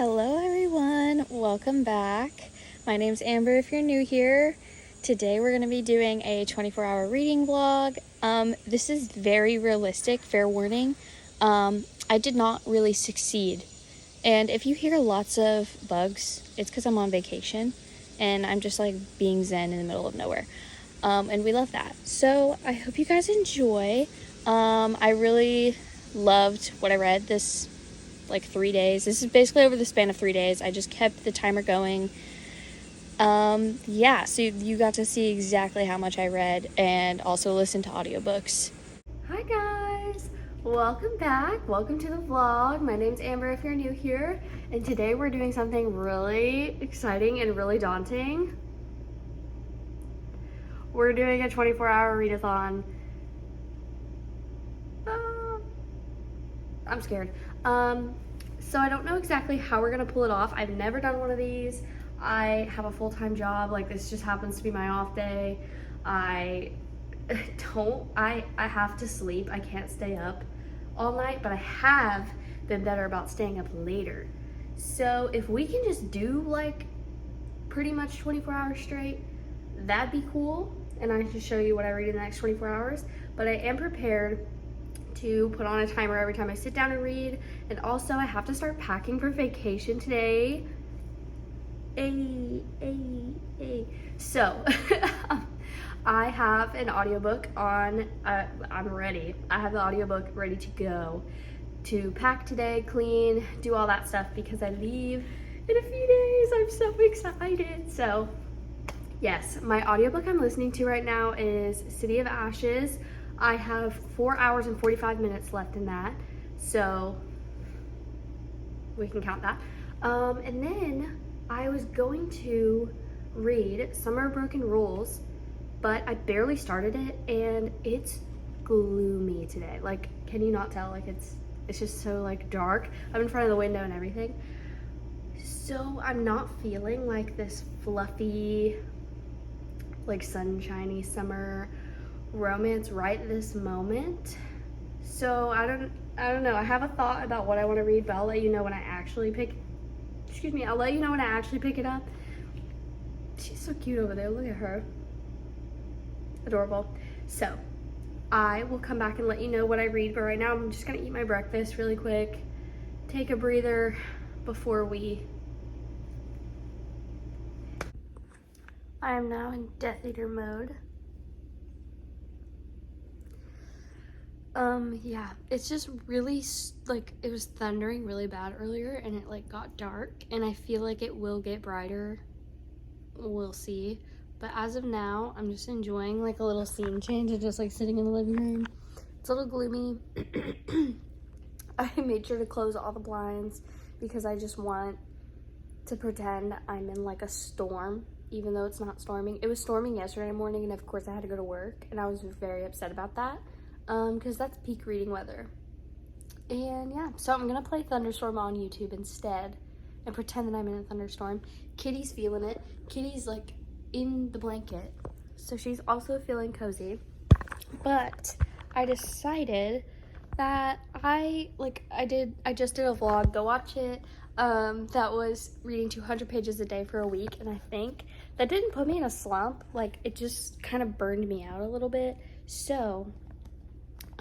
Hello everyone, welcome back. My name's Amber if you're new here. Today we're going to be doing a 24-hour reading vlog. This is very realistic, fair warning. I did not really succeed. And if you hear lots of bugs, it's because I'm on vacation and I'm just like being zen in the middle of nowhere. And we love that. So I hope you guys enjoy. I really loved what I read this 3 days. This is basically over the span of 3 days. I just kept the timer going. Yeah, so you got to see exactly how much I read and also listen to audiobooks. Hi guys, welcome back. Welcome to the vlog. My name's Amber if you're new here, and today we're doing something really exciting and really daunting. We're doing a 24-hour readathon. I'm scared. So I don't know exactly how we're gonna pull it off. I've never done one of these. I have a full-time job. Like, this just happens to be my off day. I have to sleep. I can't stay up all night, but I have been better about staying up later. So if we can just do like pretty much 24 hours straight, that'd be cool. And I can show you what I read in the next 24 hours. But I am prepared to put on a timer every time I sit down and read. And also I have to start packing for vacation today. So I have an audiobook on, I'm ready. I have the audiobook ready to go to pack today, clean, do all that stuff because I leave in a few days. I'm so excited. So yes, my audiobook I'm listening to right now is City of Ashes. I have 4 hours and 45 minutes left in that, so we can count that. And then I was going to read Summer of Broken Rules, but I barely started it, and it's gloomy today. Like, can you not tell? Like, it's just so like dark. I'm in front of the window and everything. So I'm not feeling like this fluffy, like sunshiny summer romance right this moment. So I don't know. I have a thought about what I want to read, but I'll let you know when I actually pick it up. She's so cute over there. Look at her. Adorable. So I will come back and let you know what I read, but right now I'm just gonna eat my breakfast really quick, take a breather before I am now in Death Eater mode. Yeah, it's just really, like, it was thundering really bad earlier and it like got dark, and I feel like it will get brighter. We'll see. But as of now, I'm just enjoying like a little scene change and just like sitting in the living room. It's a little gloomy. I made sure to close all the blinds because I just want to pretend I'm in like a storm, even though it's not storming. It was storming yesterday morning, and of course I had to go to work, and I was very upset about that. Because that's peak reading weather. And yeah, so I'm gonna play Thunderstorm on YouTube instead and pretend that I'm in a thunderstorm. Kitty's feeling it. Kitty's like in the blanket, so she's also feeling cozy. But I decided that I just did a vlog, go watch it, that was reading 200 pages a day for a week, and I think that didn't put me in a slump. Like, it just kind of burned me out a little bit. So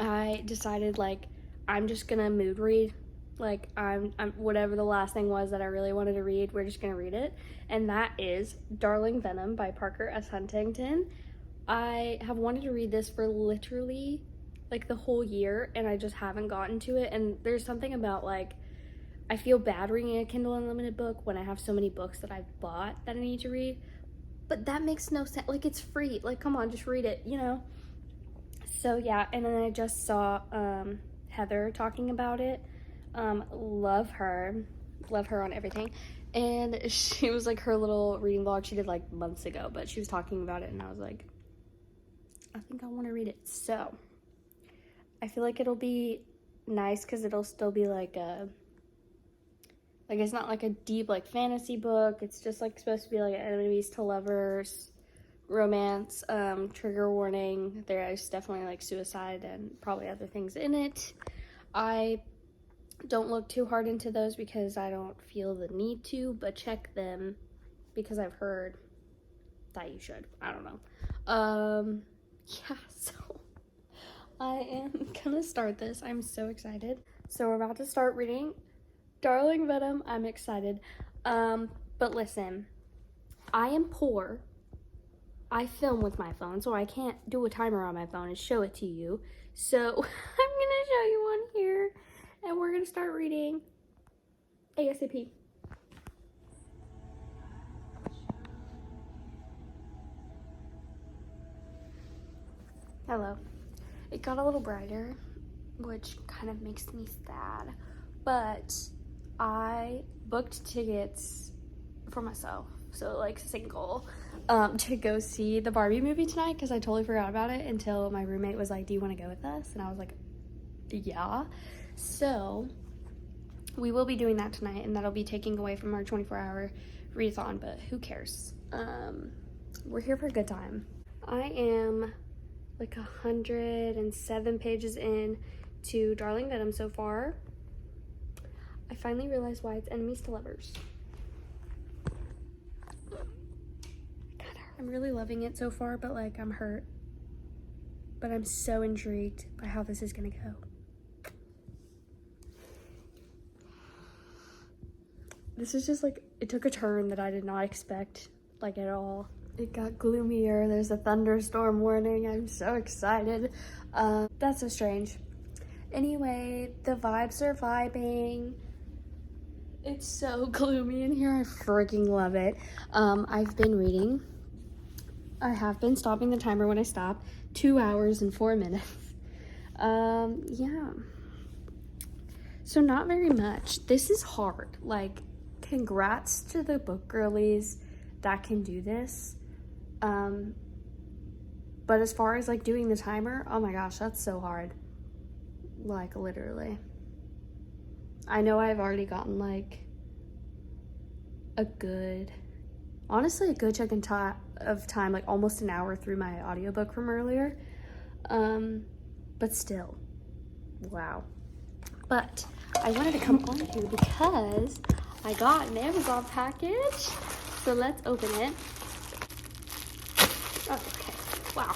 I decided, like, I'm just gonna mood read. Like, I'm whatever the last thing was that I really wanted to read, we're just gonna read it. And that is Darling Venom by Parker S. Huntington. I have wanted to read this for literally like the whole year, and I just haven't gotten to it. And there's something about, like, I feel bad reading a Kindle Unlimited book when I have so many books that I've bought that I need to read. But that makes no sense. Like, it's free. Like, come on, just read it, you know? So yeah, and then I just saw Heather talking about it. Love her on everything. And she was like, her little reading vlog she did like months ago, but she was talking about it, and I was like, I think I want to read it. So I feel like it'll be nice because it'll still be like it's not like a deep like fantasy book. It's just like supposed to be like enemies to lovers romance. Trigger warning, there is definitely like suicide and probably other things in it. I Don't look too hard into those because I don't feel the need to, but check them because I've heard that you should. I don't know. Yeah, so I am gonna start this. I'm so excited. So we're about to start reading Darling Venom. I'm excited. But listen, I am poor. I film with my phone, so I can't do a timer on my phone and show it to you. So I'm gonna show you one here, and we're gonna start reading ASAP. Hello. It got a little brighter, which kind of makes me sad, but I booked tickets for myself, so like single, to go see the Barbie movie tonight because I totally forgot about it until my roommate was like, do you want to go with us? And I was like, yeah. So we will be doing that tonight, and that'll be taking away from our 24-hour readathon, but who cares? We're here for a good time. I am like 107 pages in to Darling Venom so far. I finally realized why it's enemies to lovers. I'm really loving it so far, but like I'm hurt. But I'm so intrigued by how this is gonna go. This is just like, it took a turn that I did not expect, like at all. It got gloomier. There's a thunderstorm warning. I'm so excited. That's so strange. Anyway, the vibes are vibing. It's so gloomy in here. I freaking love it. I've been reading. I have been stopping the timer when I stop. 2 hours and 4 minutes. Yeah. So not very much. This is hard. Like, congrats to the book girlies that can do this. But as far as like doing the timer, oh my gosh, that's so hard. Like literally. I know I've already gotten like a good chunk of time, like almost an hour through my audiobook from earlier. But still, wow. But I wanted to come on here because I got an Amazon package. So let's open it. Okay, wow.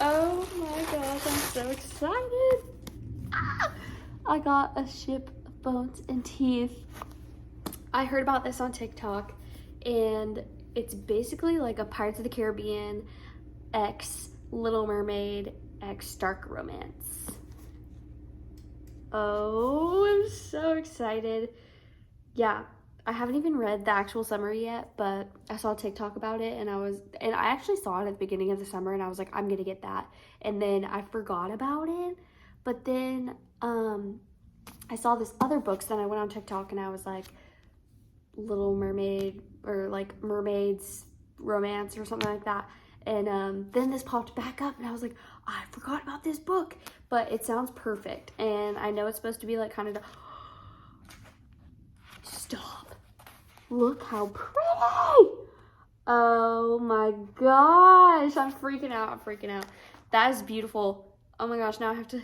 Oh my gosh, I'm so excited. I got a ship of bones and teeth. I heard about this on TikTok, and it's basically like a Pirates of the Caribbean x Little Mermaid x Dark Romance. Oh, I'm so excited. Yeah, I haven't even read the actual summary yet, but I saw TikTok about it, and I actually saw it at the beginning of the summer, and I was like, I'm gonna get that. And then I forgot about it, but then I saw this other books, then I went on TikTok and I was like, Little Mermaid, or like Mermaid's Romance or something like that. And then this popped back up and I was like, I forgot about this book, but it sounds perfect. And I know it's supposed to be like kind of, stop. Look how pretty. Oh my gosh. I'm freaking out. That is beautiful. Oh my gosh. Now I have to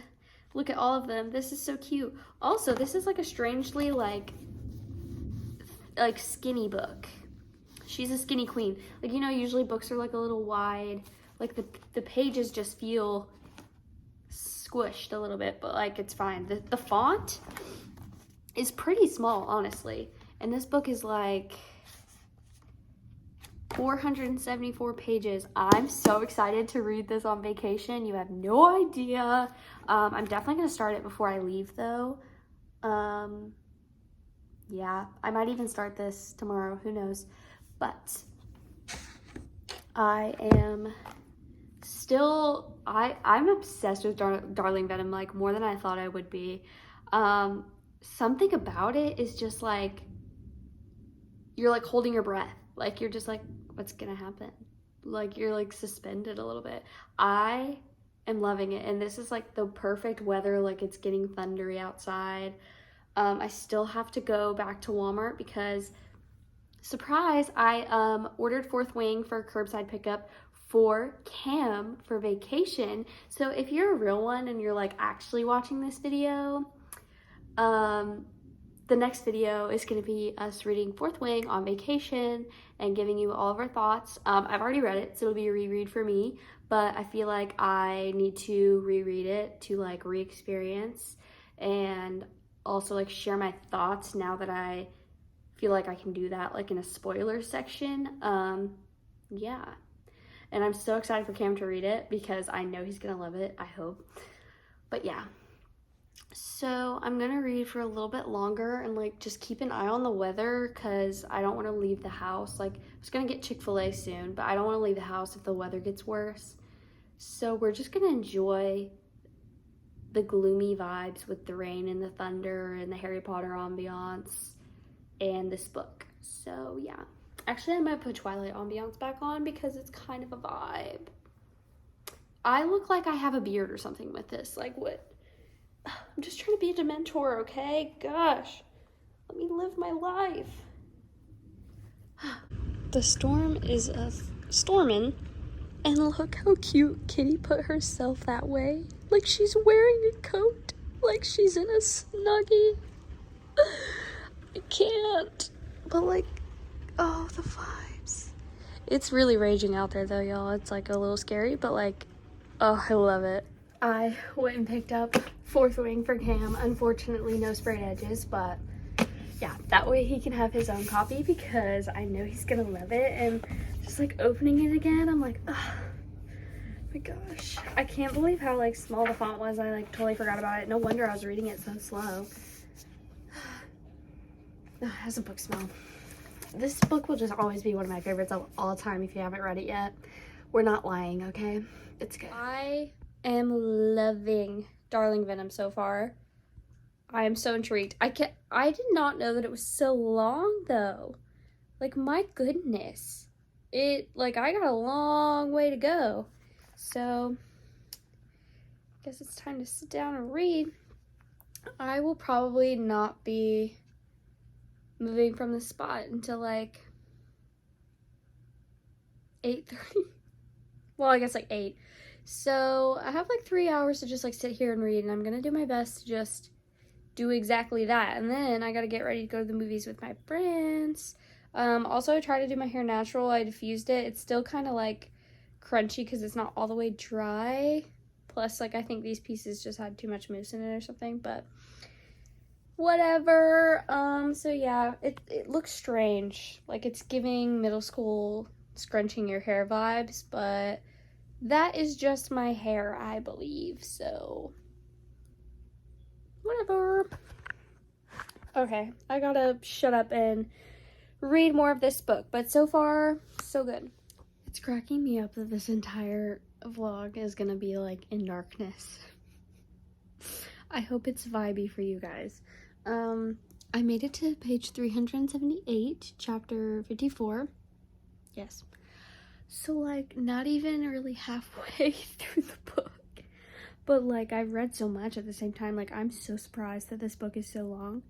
look at all of them. This is so cute. Also, this is like a strangely like skinny book. She's a skinny queen. Like, you know, usually books are like a little wide. Like the pages just feel squished a little bit, but like it's fine. The font is pretty small, honestly. And this book is like 474 pages. I'm so excited to read this on vacation. You have no idea. I'm definitely gonna start it before I leave though. Yeah, I might even start this tomorrow, who knows. But I am still, I'm obsessed with Darling Venom, like more than I thought I would be. Something about it is just like, you're like holding your breath. Like you're just like, what's gonna happen? Like you're like suspended a little bit. I am loving it. And this is like the perfect weather, like it's getting thundery outside. I still have to go back to Walmart because, surprise, I ordered Fourth Wing for curbside pickup for Cam for vacation. So if you're a real one and you're like actually watching this video, The next video is going to be us reading Fourth Wing on vacation and giving you all of our thoughts. I've already read it, so it'll be a reread for me, but I feel like I need to reread it to like re-experience and also like share my thoughts now that I feel like I can do that like in a spoiler section. Yeah. And I'm so excited for Cam to read it because I know he's gonna love it, I hope. But yeah. So I'm gonna read for a little bit longer and like just keep an eye on the weather because I don't want to leave the house. Like I was gonna get Chick-fil-A soon, but I don't want to leave the house if the weather gets worse. So we're just gonna enjoy the gloomy vibes with the rain and the thunder and the Harry Potter ambiance and this book. So yeah. Actually, I might put Twilight ambiance back on because it's kind of a vibe. I look like I have a beard or something with this. Like what? I'm just trying to be a Dementor, okay? Gosh, let me live my life. The storm is storming, and look how cute Kitty put herself that way. Like she's wearing a coat, like she's in a Snuggie. I can't, but like, oh, the vibes. It's really raging out there though, y'all. It's like a little scary, but like, oh, I love it. I went and picked up Fourth Wing for Cam. Unfortunately, no sprayed edges, but yeah, that way he can have his own copy because I know he's gonna love it. And just like opening it again, I'm like, oh my gosh. I can't believe how like small the font was. I like totally forgot about it. No wonder I was reading it so slow. It has a book smell. This book will just always be one of my favorites of all time if you haven't read it yet. We're not lying, okay? It's good. I am loving Darling Venom so far. I am so intrigued. I did not know that it was so long though. Like my goodness. I got a long way to go. So I guess it's time to sit down and read. I will probably not be moving from the spot until like 8:30. Well, I guess like 8. So I have like 3 hours to just like sit here and read, and I'm gonna do my best to just do exactly that. And then I gotta get ready to go to the movies with my friends. Also I try to do my hair natural. I diffused it. It's still kind of like crunchy because it's not all the way dry. Plus, like I think these pieces just had too much mousse in it or something, but whatever. So yeah, it looks strange. Like it's giving middle school scrunching your hair vibes, but that is just my hair, I believe, so whatever. Okay, I gotta shut up and read more of this book, but so far, so good. It's cracking me up that this entire vlog is gonna be like in darkness. I hope it's vibey for you guys. I made it to page 378, chapter 54. Yes. So like not even really halfway through the book, but like I've read so much at the same time. Like I'm so surprised that this book is so long,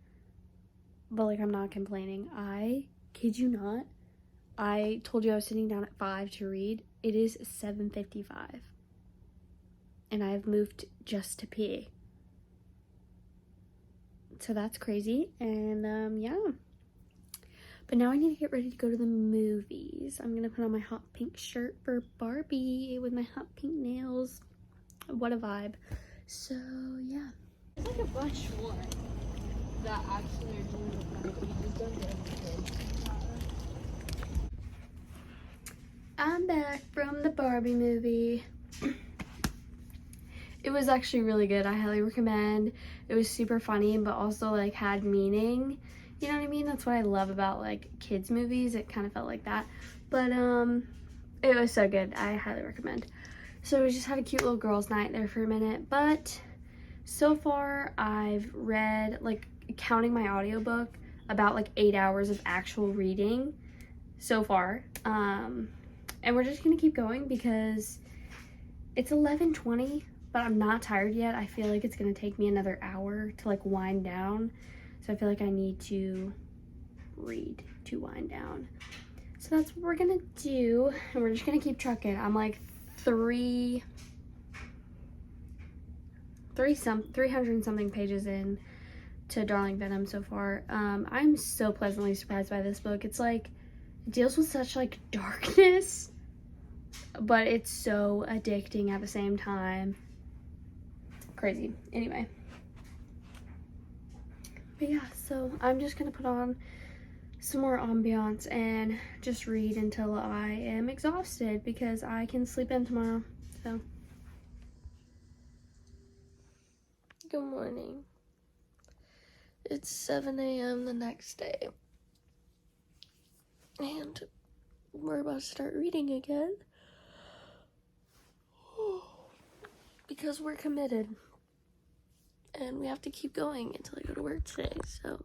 but like I'm not complaining. I kid you not, I told you I was sitting down at 5 to read. It is 7:55 and I've moved just to pee, so that's crazy. And yeah. But now I need to get ready to go to the movies. I'm gonna put on my hot pink shirt for Barbie with my hot pink nails. What a vibe. So, yeah. It's like a bunch more that actually are doing the Barbie. Just don't get it. I'm back from the Barbie movie. It was actually really good. I highly recommend. It was super funny, but also like had meaning. You know what I mean? That's what I love about like kids movies. It kind of felt like that. But it was so good. I highly recommend. So we just had a cute little girls' night there for a minute. But so far I've read, like counting my audiobook, about like 8 hours of actual reading so far. And we're just gonna keep going because it's 11:20, but I'm not tired yet. I feel like it's gonna take me another hour to like wind down. So I feel like I need to read to wind down. So that's what we're gonna do. And we're just gonna keep trucking. I'm like 300 and something pages in. to Darling Venom so far. I'm so pleasantly surprised by this book. It's like, it deals with such like darkness, but it's so addicting at the same time. Crazy. Anyway. But yeah, so I'm just gonna put on some more ambiance and just read until I am exhausted because I can sleep in tomorrow. So good morning. It's 7 a.m. the next day and we're about to start reading again because we're committed and we have to keep going until I go to work today. So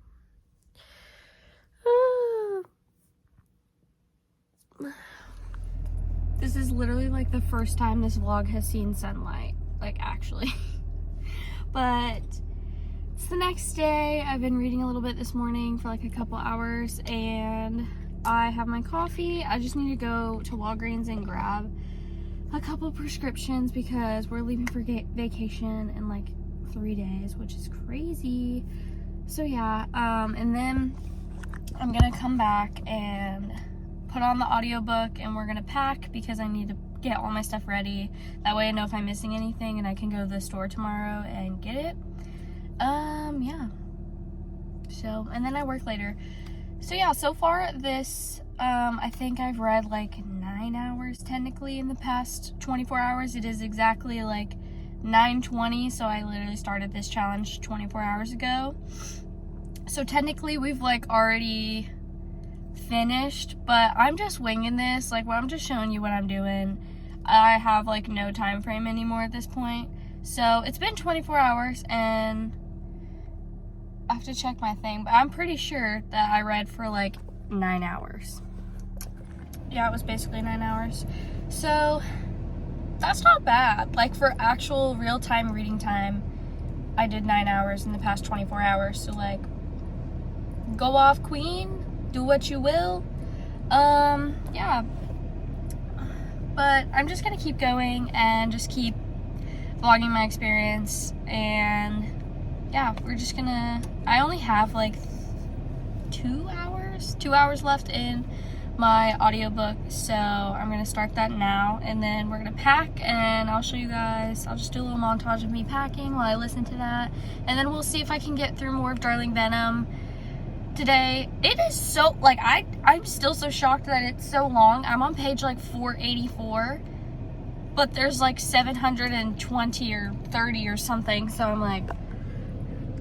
this is literally like the first time this vlog has seen sunlight, like actually. But it's the next day. I've been reading a little bit this morning for like a couple hours and I have my coffee. I just need to go to Walgreens and grab a couple prescriptions because we're leaving for vacation in like 3 days, which is crazy. So yeah, and then I'm gonna come back and put on the audiobook and we're gonna pack because I need to get all my stuff ready. That way I know if I'm missing anything and I can go to the store tomorrow and get it. Yeah. So, and then I work later. So yeah, so far this, I think I've read like 9 hours technically in the past 24 hours. It is exactly like 9:20, so I literally started this challenge 24 hours ago. So technically we've like already finished, but I'm just winging this. Like, well, I'm just showing you what I'm doing. I have like no time frame anymore at this point. So it's been 24 hours and I have to check my thing, but I'm pretty sure that I read for like 9 hours. Yeah, it was basically 9 hours. So that's not bad. Like for actual real-time reading time, I did 9 hours in the past 24 hours. So like, go off, queen. Do what you will. Yeah. But I'm just gonna keep going and just keep vlogging my experience. And yeah, we're just gonna, I only have like 2 hours left in my audiobook, so I'm gonna start that now and then we're gonna pack and I'll show you guys. I'll just do a little montage of me packing while I listen to that, and then we'll see if I can get through more of Darling Venom today. It is so, like, I'm still so shocked that it's so long. I'm on page like 484, but there's like 720 or 30 or something, so I'm like,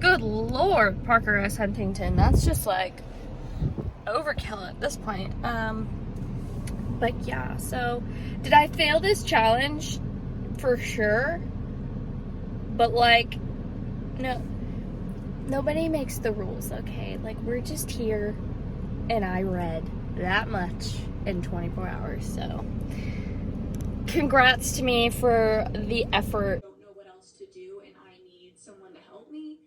good lord, Parker S. Huntington, that's just like overkill at this point. But yeah, so did I fail this challenge? For sure. But like, no, nobody makes the rules, okay? Like, we're just here and I read that much in 24 hours, so congrats to me for the effort. I don't know what else to do and I need someone to help me.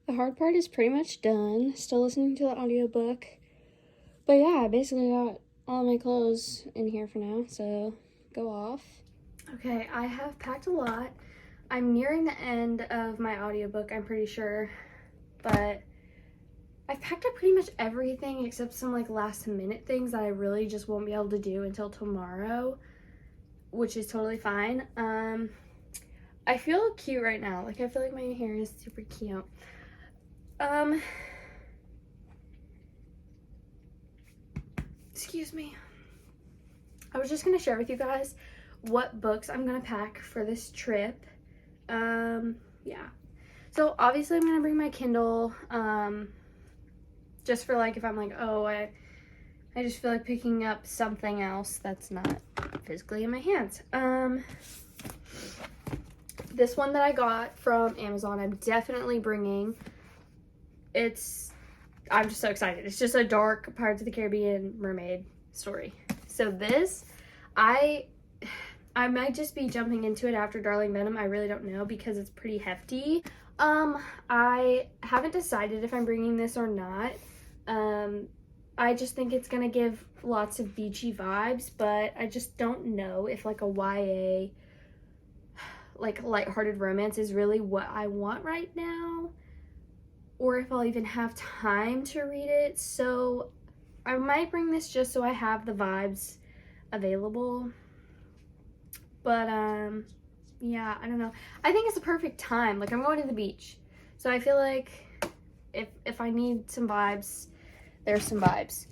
The hard part is pretty much done. Still listening to the audiobook. But yeah, I basically got all my clothes in here for now, so go off. Okay, I have packed a lot. I'm nearing the end of my audiobook, I'm pretty sure. But I've packed up pretty much everything except some like last minute things that I really just won't be able to do until tomorrow, which is totally fine. I feel cute right now. Like, I feel like my hair is super cute. Excuse me. I was just gonna share with you guys what books I'm gonna pack for this trip. Yeah. So obviously I'm gonna bring my Kindle, just for like if I'm like, oh, I just feel like picking up something else that's not physically in my hands. This one that I got from Amazon, I'm definitely bringing. I'm just so excited. It's just a dark Pirates of the Caribbean mermaid story. So this, I might just be jumping into it after Darling Venom. I really don't know because it's pretty hefty. I haven't decided if I'm bringing this or not. I just think it's gonna give lots of beachy vibes, but I just don't know if like a YA, like lighthearted romance is really what I want right now, or if I'll even have time to read it. So I might bring this just so I have the vibes available. But yeah, I don't know. I think it's a perfect time. Like, I'm going to the beach, so I feel like if I need some vibes, there's some vibes.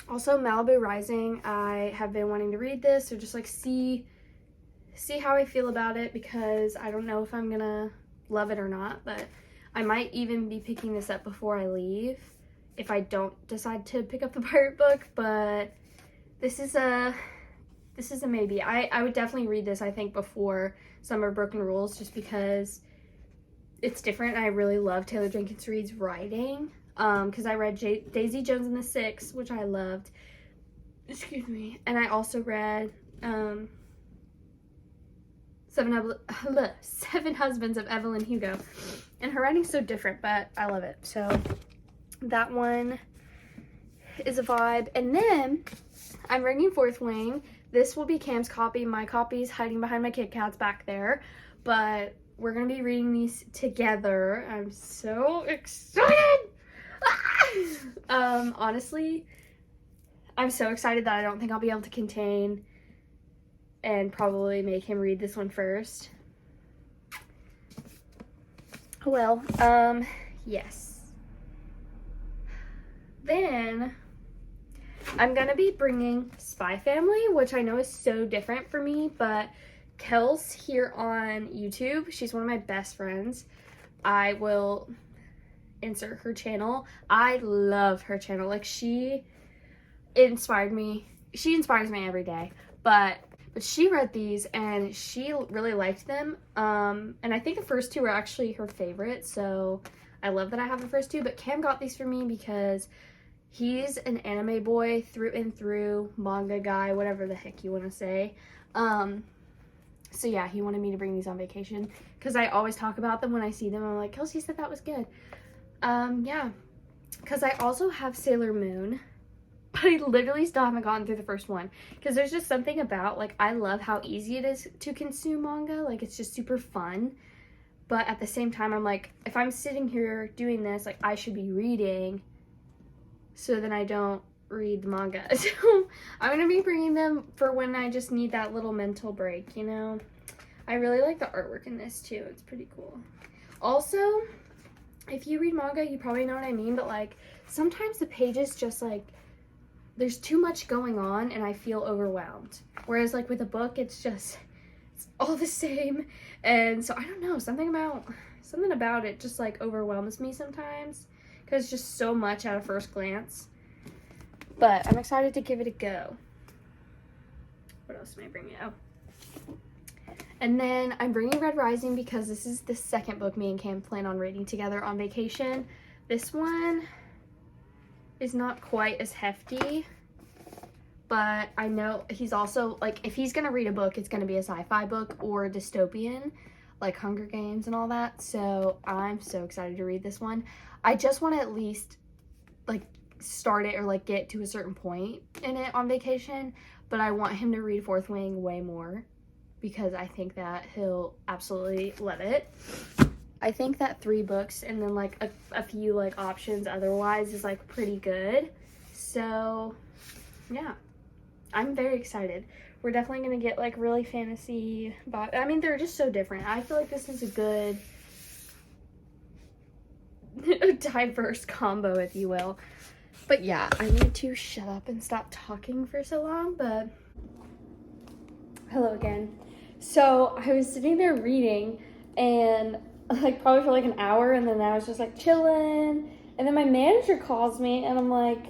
Also, Malibu Rising, I have been wanting to read this, or just like see how I feel about it, because I don't know if I'm gonna love it or not, but I might even be picking this up before I leave if I don't decide to pick up the pirate book. But this is a maybe. I would definitely read this, I think, before Summer of Broken Rules, just because it's different. I really love Taylor Jenkins Reid's writing, because I read Daisy Jones and the Six, which I loved. Excuse me. And I also read Seven Husbands of Evelyn Hugo. And her writing's so different, but I love it. So that one is a vibe. And then I'm bringing Fourth Wing. This will be Cam's copy. My copy's hiding behind my Kit Kats back there. But we're going to be reading these together. I'm so excited! Honestly, I'm so excited that I don't think I'll be able to contain and probably make him read this one first. Well, yes. Then I'm gonna be bringing Spy Family, which I know is so different for me, but Kel's here on YouTube. She's one of my best friends. I will insert her channel. I love her channel. Like, she inspired me. She inspires me every day, but she read these and she really liked them. And I think the first two were actually her favorite, so I love that I have the first two. But Cam got these for me because he's an anime boy through and through, manga guy, whatever the heck you want to say. So yeah, he wanted me to bring these on vacation because I always talk about them when I see them. I'm like, Kelsey said that was good. Yeah, because I also have Sailor Moon, but I literally still haven't gotten through the first one because there's just something about, like, I love how easy it is to consume manga. Like, it's just super fun, but at the same time, I'm like, if I'm sitting here doing this, like, I should be reading, so then I don't read the manga. So I'm gonna be bringing them for when I just need that little mental break, you know. I really like the artwork in this too. It's pretty cool. Also, if you read manga, you probably know what I mean, but like sometimes the pages just like, there's too much going on and I feel overwhelmed. Whereas like with a book, it's all the same. And so I don't know, something about it just like overwhelms me sometimes because it's just so much at a first glance. But I'm excited to give it a go. What else am I bringing? Oh. And then I'm bringing Red Rising because this is the second book me and Cam plan on reading together on vacation. This one is not quite as hefty, but I know he's also, like, if he's going to read a book, it's going to be a sci-fi book or a dystopian, like Hunger Games and all that. So I'm so excited to read this one. I just want to at least, like, start it or like get to a certain point in it on vacation, but I want him to read Fourth Wing way more because I think that he'll absolutely love it. I think that 3 books and then like a few like options otherwise is like pretty good. So yeah, I'm very excited. We're definitely gonna get like really fantasy, but I mean, they're just so different. I feel like this is a good diverse combo, if you will. But yeah, I need to shut up and stop talking for so long, but hello again. So I was sitting there reading and like probably for like an hour, and then I was just like chilling, and then my manager calls me and I'm like,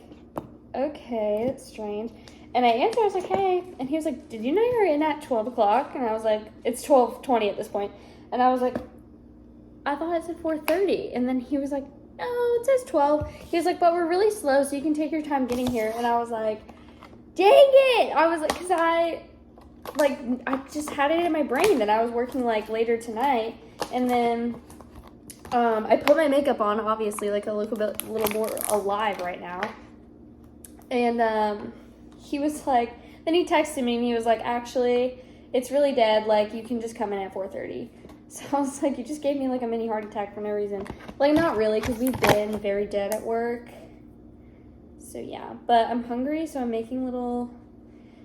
okay, that's strange. And I answered, I was like, hey, and he was like, did you know you were in at 12 o'clock? And I was like, it's 12:20 at this point. And I was like, I thought it said 4:30. And then he was like, no, it says 12. He was like, but we're really slow, so you can take your time getting here. And I was like, dang it. I was like, because I just had it in my brain that I was working like later tonight. And then I put my makeup on, obviously, like a little more alive right now. And he was like, then he texted me and he was like, actually, it's really dead. Like, you can just come in at 4:30. So I was like, you just gave me like a mini heart attack for no reason. Like, not really, because we've been very dead at work. So yeah, but I'm hungry, so I'm making little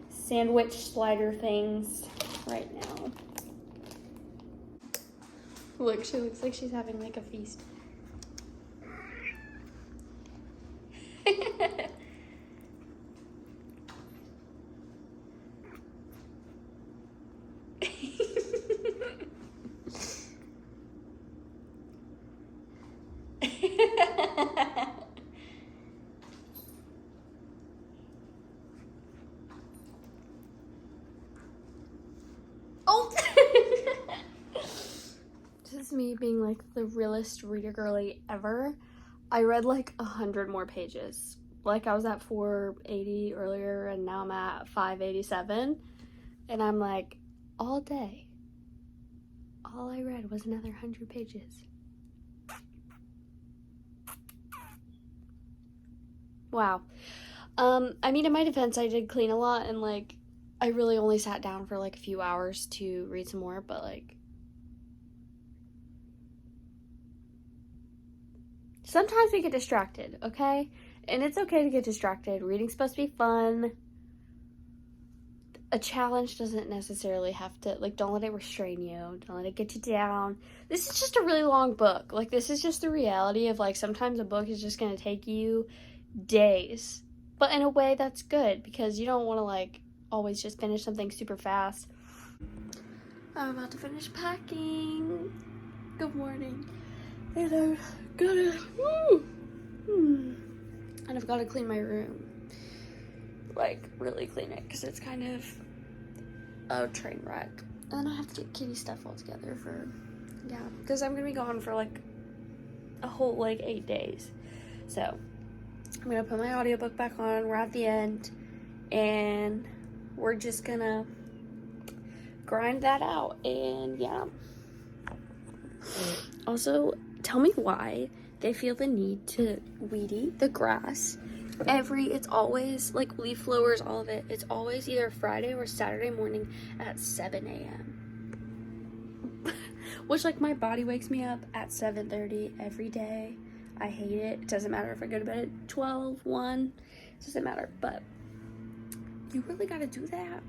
sandwich slider things right now. Look, she looks like she's having like a feast. Oh! This is me being like the realest reader girly ever. I read like 100 more pages. Like, I was at 480 earlier and now I'm at 587. And I'm like, all day, all I read was another 100 pages. Wow. I mean, in my defense, I did clean a lot and like, I really only sat down for like a few hours to read some more, but like, sometimes we get distracted, okay? And it's okay to get distracted. Reading's supposed to be fun. A challenge doesn't necessarily have to, like, don't let it restrain you. Don't let it get you down. This is just a really long book. Like, this is just the reality of, like, sometimes a book is just going to take you days. But in a way, that's good because you don't want to, like, always just finish something super fast. I'm about to finish packing. Good morning. And I'm gonna, and I've got to clean my room. Like, really clean it because it's kind of a train wreck. And then I have to get kitty stuff all together for, yeah, because I'm gonna be gone for like a whole like 8 days. So I'm gonna put my audiobook back on. We're at the end and we're just gonna grind that out. And yeah, also tell me why they feel the need to weedy the grass it's always like leaf blowers, all of it. It's always either Friday or Saturday morning at 7 a.m. Which, like, my body wakes me up at 7:30 every day. I hate it. It doesn't matter if I go to bed at 12, 1. It doesn't matter. But you really gotta do that.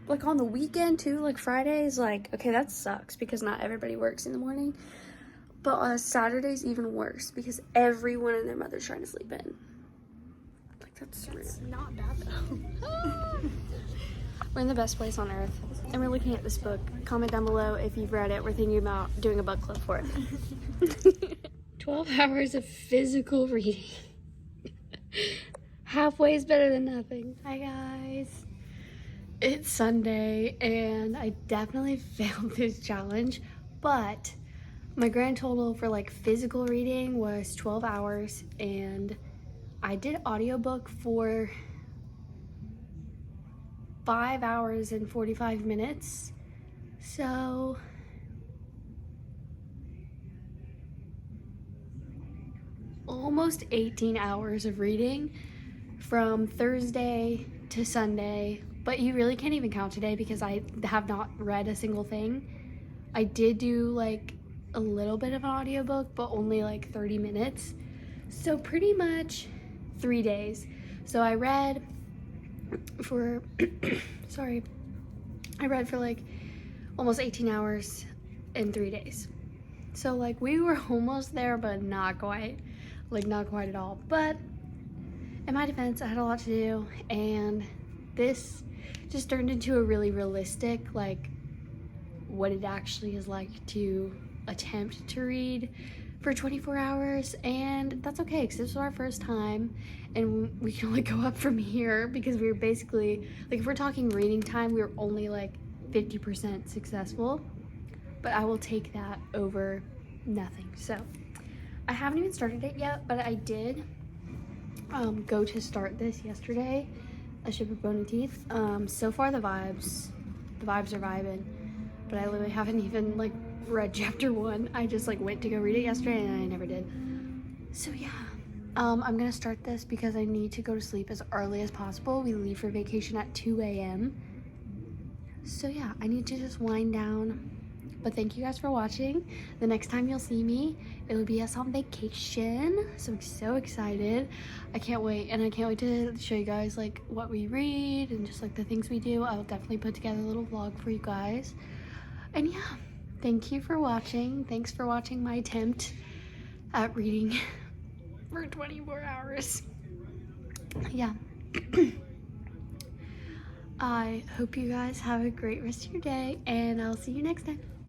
Like, on the weekend, too. Like, Fridays, like, okay, that sucks because not everybody works in the morning. But on Saturdays, even worse because everyone and their mother's trying to sleep in. That's not bad though. We're in the best place on earth and we're looking at this book. Comment down below if you've read it. We're thinking about doing a book club for it. 12 hours of physical reading. Halfway is better than nothing. Hi guys. It's Sunday and I definitely failed this challenge, but my grand total for like physical reading was 12 hours and I did audiobook for 5 hours and 45 minutes. So almost 18 hours of reading from Thursday to Sunday. But you really can't even count today because I have not read a single thing. I did do like a little bit of an audiobook, but only like 30 minutes. So pretty much 3 days. So I read for I read for like almost 18 hours in 3 days. So like we were almost there, but not quite. Like not quite at all. But in my defense, I had a lot to do and this just turned into a really realistic, like what it actually is like to attempt to read for 24 hours, and that's okay because this was our first time and we can only go up from here because we were basically, like if we're talking reading time, we were only like 50% successful, but I will take that over nothing. So I haven't even started it yet, but I did go to start this yesterday, A Ship of Bony Teeth. So far the vibes are vibing, but I literally haven't even like read chapter 1. I just like went to go read it yesterday and I never did. So yeah, I'm gonna start this because I need to go to sleep as early as possible. We leave for vacation at 2 a.m. So yeah, I need to just wind down. But thank you guys for watching. The next time you'll see me, it'll be us on vacation. So I'm so excited. I can't wait. And I can't wait to show you guys like what we read and just like the things we do. I will definitely put together a little vlog for you guys. And yeah, thank you for watching. Thanks for watching my attempt at reading for 24 hours. Yeah. I hope you guys have a great rest of your day, and I'll see you next time.